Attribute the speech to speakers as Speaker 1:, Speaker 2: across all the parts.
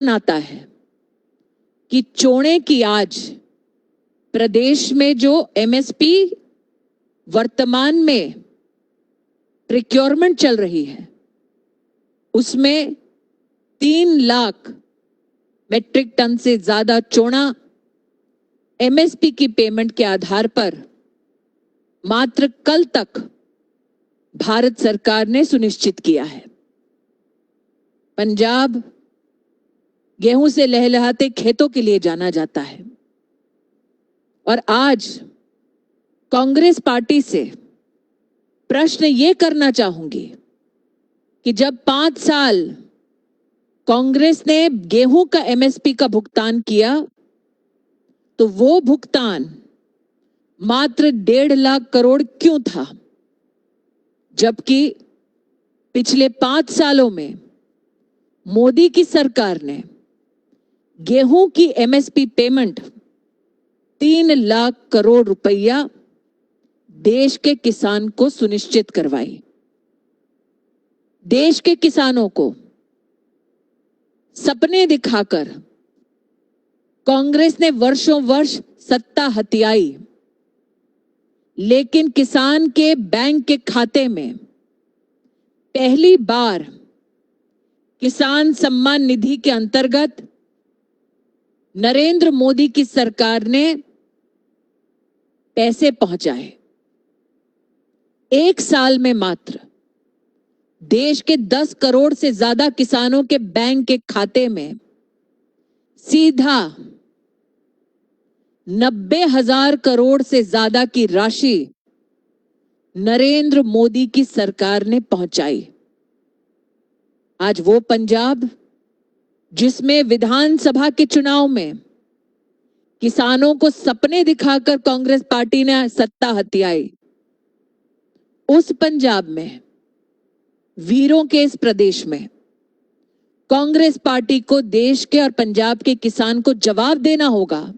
Speaker 1: आता है कि चोणे की आज प्रदेश में जो एमएसपी वर्तमान में प्रिक्योरमेंट चल रही है उसमें 3 लाख मेट्रिक टन से ज्यादा चोणा एमएसपी की पेमेंट के आधार पर मात्र कल तक भारत सरकार ने सुनिश्चित किया है। पंजाब गेहूं से लहलहाते खेतों के लिए जाना जाता है और आज कांग्रेस पार्टी से प्रश्न ये करना चाहूंगी कि जब 5 साल कांग्रेस ने गेहूं का एमएसपी का भुगतान किया तो वो भुगतान मात्र 1.5 लाख करोड़ क्यों था, जबकि पिछले 5 सालों में मोदी की सरकार ने गेहूं की एमएसपी पेमेंट 3 लाख करोड़ रुपया देश के किसान को सुनिश्चित करवाई। देश के किसानों को सपने दिखाकर कांग्रेस ने वर्षों वर्ष सत्ता हथियाई, लेकिन किसान के बैंक के खाते में पहली बार किसान सम्मान निधि के अंतर्गत नरेंद्र मोदी की सरकार ने पैसे पहुंचाए। 1 साल में मात्र देश के 10 करोड़ से ज्यादा किसानों के बैंक के खाते में सीधा 90,000 करोड़ से ज्यादा की राशि नरेंद्र मोदी की सरकार ने पहुंचाई। आज वो पंजाब जिसमें विधानसभा के चुनाव में किसानों को सपने दिखाकर कांग्रेस पार्टी ने सत्ता हथियाई, उस पंजाब में, वीरों के इस प्रदेश में कांग्रेस पार्टी को देश के और पंजाब के किसान को जवाब देना होगा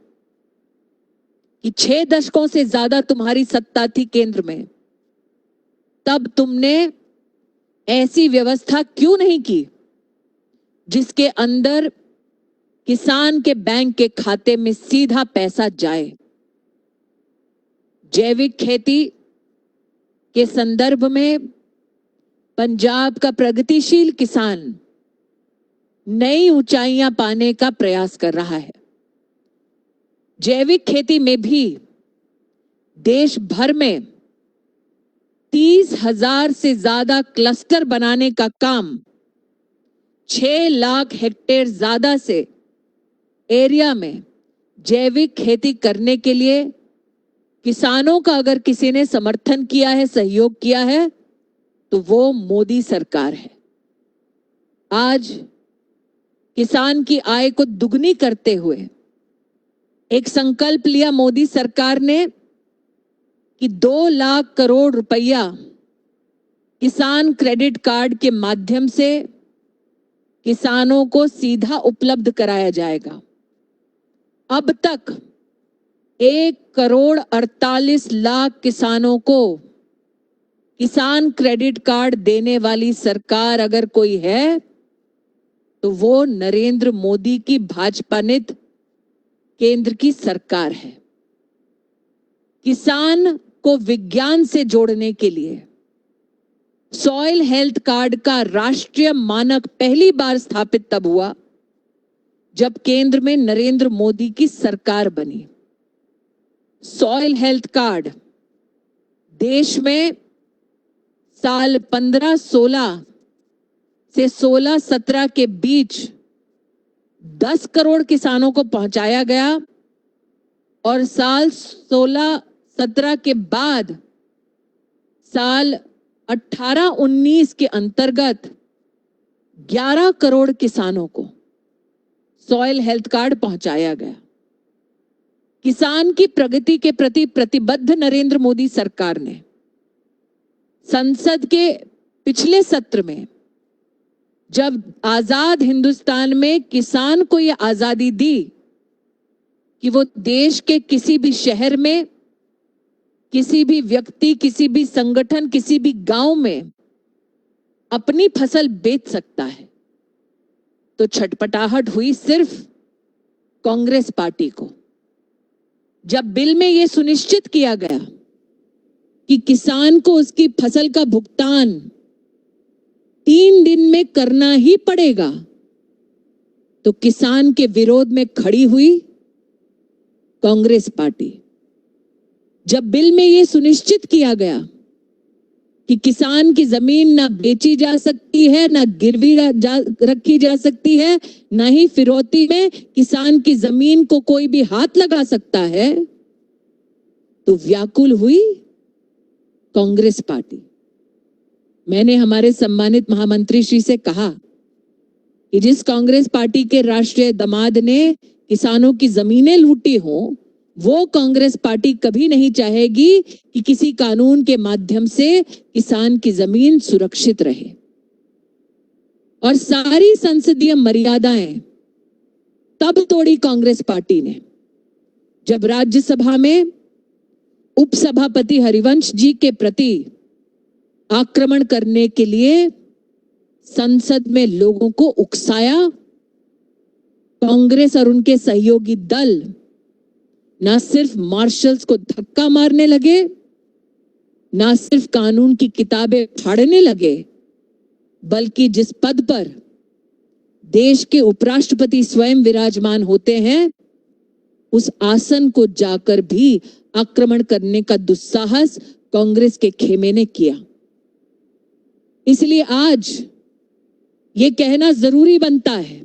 Speaker 1: कि 6 दशकों से ज्यादा तुम्हारी सत्ता थी केंद्र में, तब तुमने ऐसी व्यवस्था क्यों नहीं की जिसके अंदर किसान के बैंक के खाते में सीधा पैसा जाए। जैविक खेती के संदर्भ में पंजाब का प्रगतिशील किसान नई ऊंचाइयां पाने का प्रयास कर रहा है। जैविक खेती में भी देश भर में 30,000 से ज्यादा क्लस्टर बनाने का काम 6 लाख हेक्टेयर ज्यादा से एरिया में जैविक खेती करने के लिए किसानों का अगर किसी ने समर्थन किया है, सहयोग किया है, तो वो मोदी सरकार है। आज किसान की आय को दुगनी करते हुए एक संकल्प लिया मोदी सरकार ने कि 2 लाख करोड़ रुपया किसान क्रेडिट कार्ड के माध्यम से किसानों को सीधा उपलब्ध कराया जाएगा। अब तक 1,48,00,000 किसानों को किसान क्रेडिट कार्ड देने वाली सरकार अगर कोई है तो वो नरेंद्र मोदी की भाजपा नित केंद्र की सरकार है। किसान को विज्ञान से जोड़ने के लिए सॉइल हेल्थ कार्ड का राष्ट्रीय मानक पहली बार स्थापित तब हुआ जब केंद्र में नरेंद्र मोदी की सरकार बनी। सॉइल हेल्थ कार्ड देश में साल 15-16 से 16-17 के बीच 10 करोड़ किसानों को पहुंचाया गया और साल 16-17 के बाद साल 18-19 के अंतर्गत 11 करोड़ किसानों को सॉइल हेल्थ कार्ड पहुंचाया गया। किसान की प्रगति के प्रति प्रतिबद्ध नरेंद्र मोदी सरकार ने संसद के पिछले सत्र में जब आजाद हिंदुस्तान में किसान को यह आजादी दी कि वो देश के किसी भी शहर में, किसी भी व्यक्ति, किसी भी संगठन, किसी भी गांव में अपनी फसल बेच सकता है, तो छटपटाहट हुई सिर्फ कांग्रेस पार्टी को। जब बिल में यह सुनिश्चित किया गया कि किसान को उसकी फसल का भुगतान 3 दिन में करना ही पड़ेगा, तो किसान के विरोध में खड़ी हुई कांग्रेस पार्टी। जब बिल में यह सुनिश्चित किया गया कि किसान की जमीन ना बेची जा सकती है, ना गिरवी रखी जा सकती है, ना ही फिरौती में किसान की जमीन को कोई भी हाथ लगा सकता है, तो व्याकुल हुई कांग्रेस पार्टी। मैंने हमारे सम्मानित महामंत्री श्री से कहा कि जिस कांग्रेस पार्टी के राष्ट्रीय दामाद ने किसानों की जमीनें लूटी हो, वो कांग्रेस पार्टी कभी नहीं चाहेगी कि किसी कानून के माध्यम से किसान की जमीन सुरक्षित रहे। और सारी संसदीय मर्यादाएं तब तोड़ी कांग्रेस पार्टी ने जब राज्यसभा में उपसभापति हरिवंश जी के प्रति आक्रमण करने के लिए संसद में लोगों को उकसाया। कांग्रेस और उनके सहयोगी दल ना सिर्फ मार्शल्स को धक्का मारने लगे, ना सिर्फ कानून की किताबें फाड़ने लगे, बल्कि जिस पद पर देश के उपराष्ट्रपति स्वयं विराजमान होते हैं, उस आसन को जाकर भी आक्रमण करने का दुस्साहस कांग्रेस के खेमे ने किया। इसलिए आज ये कहना जरूरी बनता है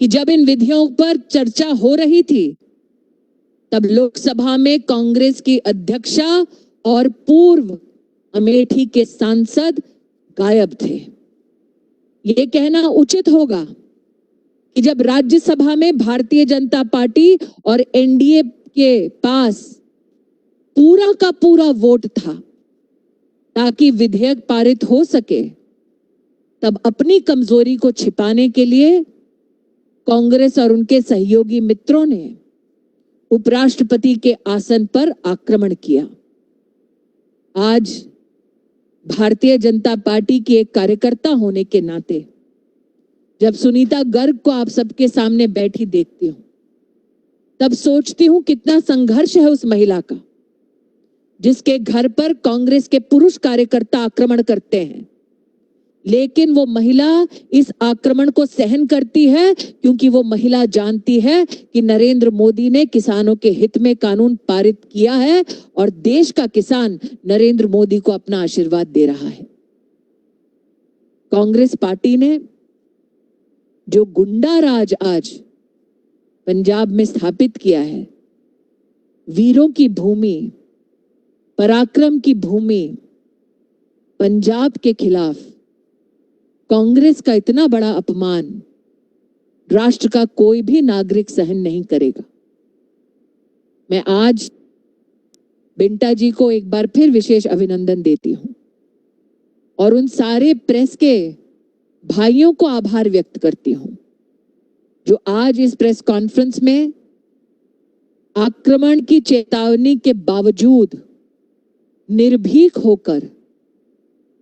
Speaker 1: कि जब इन विधियों पर चर्चा हो रही थी, तब लोकसभा में कांग्रेस की अध्यक्षा और पूर्व अमेठी के सांसद गायब थे। ये कहना उचित होगा कि जब राज्यसभा में भारतीय जनता पार्टी और एनडीए के पास पूरा का पूरा वोट था ताकि विधेयक पारित हो सके, तब अपनी कमजोरी को छिपाने के लिए कांग्रेस और उनके सहयोगी मित्रों ने उपराष्ट्रपति के आसन पर आक्रमण किया। आज भारतीय जनता पार्टी की एक कार्यकर्ता होने के नाते जब सुनीता गर्ग को आप सबके सामने बैठी देखती हूं, तब सोचती हूं कितना संघर्ष है उस महिला का, जिसके घर पर कांग्रेस के पुरुष कार्यकर्ता आक्रमण करते हैं, लेकिन वो महिला इस आक्रमण को सहन करती है क्योंकि वो महिला जानती है कि नरेंद्र मोदी ने किसानों के हित में कानून पारित किया है और देश का किसान नरेंद्र मोदी को अपना आशीर्वाद दे रहा है। कांग्रेस पार्टी ने जो गुंडा राज आज पंजाब में स्थापित किया है, वीरों की भूमि, पराक्रम की भूमि पंजाब के खिलाफ कांग्रेस का इतना बड़ा अपमान राष्ट्र का कोई भी नागरिक सहन नहीं करेगा। मैं आज बिंटा जी को एक बार फिर विशेष अभिनंदन देती हूं और उन सारे प्रेस के भाइयों को आभार व्यक्त करती हूं जो आज इस प्रेस कॉन्फ्रेंस में आक्रमण की चेतावनी के बावजूद निर्भीक होकर,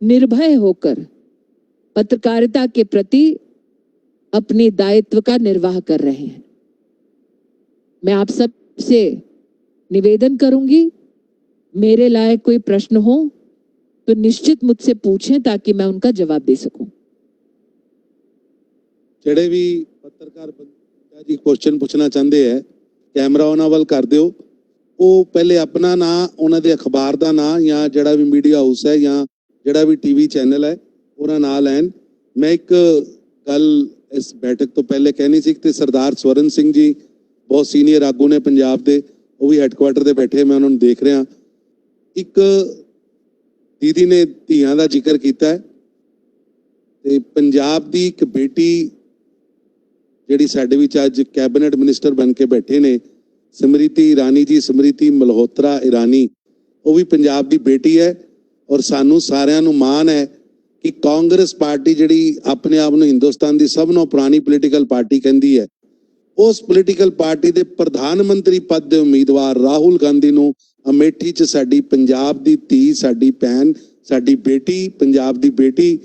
Speaker 1: निर्भय होकर पत्रकारिता के प्रति अपने दायित्व का निर्वाह कर रहे हैं। मैं आप सब से निवेदन करूंगी, मेरे लायक कोई प्रश्न हो तो निश्चित मुझसे पूछें ताकि मैं उनका जवाब दे सकूं।
Speaker 2: ਜਿਹੜੇ ਵੀ ਪੱਤਰਕਾਰ ਬੰਦਾ ਜੀ ਕੁਐਸਚਨ ਪੁੱਛਣਾ ਚਾਹੁੰਦੇ ਹੈ, ਕੈਮਰਾ ਉਹਨਾਂ ਵੱਲ ਕਰ ਦਿਓ। ਉਹ ਪਹਿਲੇ ਆਪਣਾ ਨਾਂ, ਉਹਨਾਂ ਦੇ ਅਖਬਾਰ ਦਾ ਨਾਂ ਜਾਂ ਜਿਹੜਾ ਵੀ ਮੀਡੀਆ ਹਾਊਸ ਹੈ ਜਾਂ ਜਿਹੜਾ ਵੀ ਟੀਵੀ ਚੈਨਲ ਹੈ ਉਹਦਾ ਨਾਂ ਲੈਣ। ਮੈਂ ਇੱਕ ਗੱਲ ਇਸ ਬੈਠਕ ਤੋਂ ਪਹਿਲੇ ਕਹਿਣੀ ਸੀ ਕਿ ਸਰਦਾਰ ਸਵਰਨ ਸਿੰਘ ਜੀ ਬਹੁਤ ਸੀਨੀਅਰ ਆਗੂ ਨੇ ਪੰਜਾਬ ਦੇ, ਉਹ ਵੀ ਹੈੱਡਕੁਆਟਰ ਤੇ ਬੈਠੇ, ਮੈਂ ਉਹਨਾਂ ਨੂੰ ਦੇਖ ਰਿਹਾ। ਇੱਕ ਦੀਦੀ ਨੇ ਧੀਆਂ ਦਾ ਜ਼ਿਕਰ ਕੀਤਾ ਹੈ ਤੇ ਪੰਜਾਬ ਦੀ ਇੱਕ ਬੇਟੀ ਜਿਹੜੀ ਸਾਡੇ ਵਿੱਚ ਅੱਜ ਕੈਬਨਿਟ ਮਿਨਿਸਟਰ ਬਣ ਕੇ ਬੈਠੇ ਨੇ, ਸਮ੍ਰਿਤੀ ਈਰਾਨੀ ਜੀ, ਸਮ੍ਰਿਤੀ ਮਲਹੋਤਰਾ ਈਰਾਨੀ, ਉਹ ਵੀ ਪੰਜਾਬ ਦੀ ਬੇਟੀ ਹੈ। ਔਰ ਸਾਨੂੰ ਸਾਰਿਆਂ ਨੂੰ ਮਾਣ ਹੈ ਕਿ ਕਾਂਗਰਸ ਪਾਰਟੀ ਜਿਹੜੀ ਆਪਣੇ ਆਪ ਨੂੰ ਹਿੰਦੁਸਤਾਨ ਦੀ ਸਭ ਤੋਂ ਪੁਰਾਣੀ ਪੋਲੀਟੀਕਲ ਪਾਰਟੀ ਕਹਿੰਦੀ ਹੈ, ਉਸ ਪੋਲੀਟੀਕਲ ਪਾਰਟੀ ਦੇ ਪ੍ਰਧਾਨ ਮੰਤਰੀ ਪਦ ਦੇ ਉਮੀਦਵਾਰ ਰਾਹੁਲ ਗਾਂਧੀ ਨੂੰ ਅਮੇਠੀ 'ਚ ਸਾਡੀ ਪੰਜਾਬ ਦੀ ਧੀ, ਸਾਡੀ ਭੈਣ, ਸਾਡੀ ਬੇਟੀ, ਪੰਜਾਬ ਦੀ ਬੇਟੀ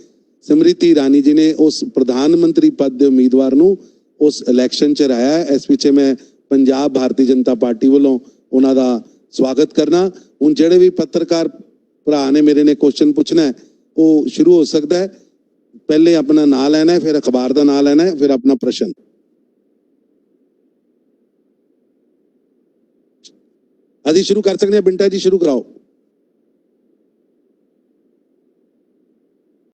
Speaker 2: ਸਿਮਰਤੀ ਈਰਾਨੀ ਜੀ ਨੇ ਉਸ ਪ੍ਰਧਾਨ ਮੰਤਰੀ ਪਦ ਦੇ ਉਮੀਦਵਾਰ ਨੂੰ ਉਸ ਇਲੈਕਸ਼ਨ 'ਚ ਰਾਇਆ ਹੈ। ਇਸ ਪਿੱਛੇ ਮੈਂ ਪੰਜਾਬ ਭਾਰਤੀ ਜਨਤਾ ਪਾਰਟੀ ਵੱਲੋਂ ਉਹਨਾਂ ਦਾ ਸਵਾਗਤ ਕਰਨਾ। ਹੁਣ ਜਿਹੜੇ ਵੀ ਪੱਤਰਕਾਰ ਭਰਾ ਨੇ ਮੇਰੇ ਨੇ ਕੁਐਸਚਨ ਪੁੱਛਣਾ ਹੈ ਉਹ ਸ਼ੁਰੂ ਹੋ ਸਕਦਾ ਹੈ। ਪਹਿਲੇ ਆਪਣਾ ਨਾਂ ਲੈਣਾ ਹੈ, ਫਿਰ ਅਖਬਾਰ ਦਾ ਨਾਂ ਲੈਣਾ ਹੈ, ਫਿਰ ਆਪਣਾ ਪ੍ਰਸ਼ਨ। ਅਸੀਂ ਸ਼ੁਰੂ ਕਰ ਸਕਦੇ ਹਾਂ। ਬਿੰਟਾ ਜੀ ਸ਼ੁਰੂ ਕਰਾਓ।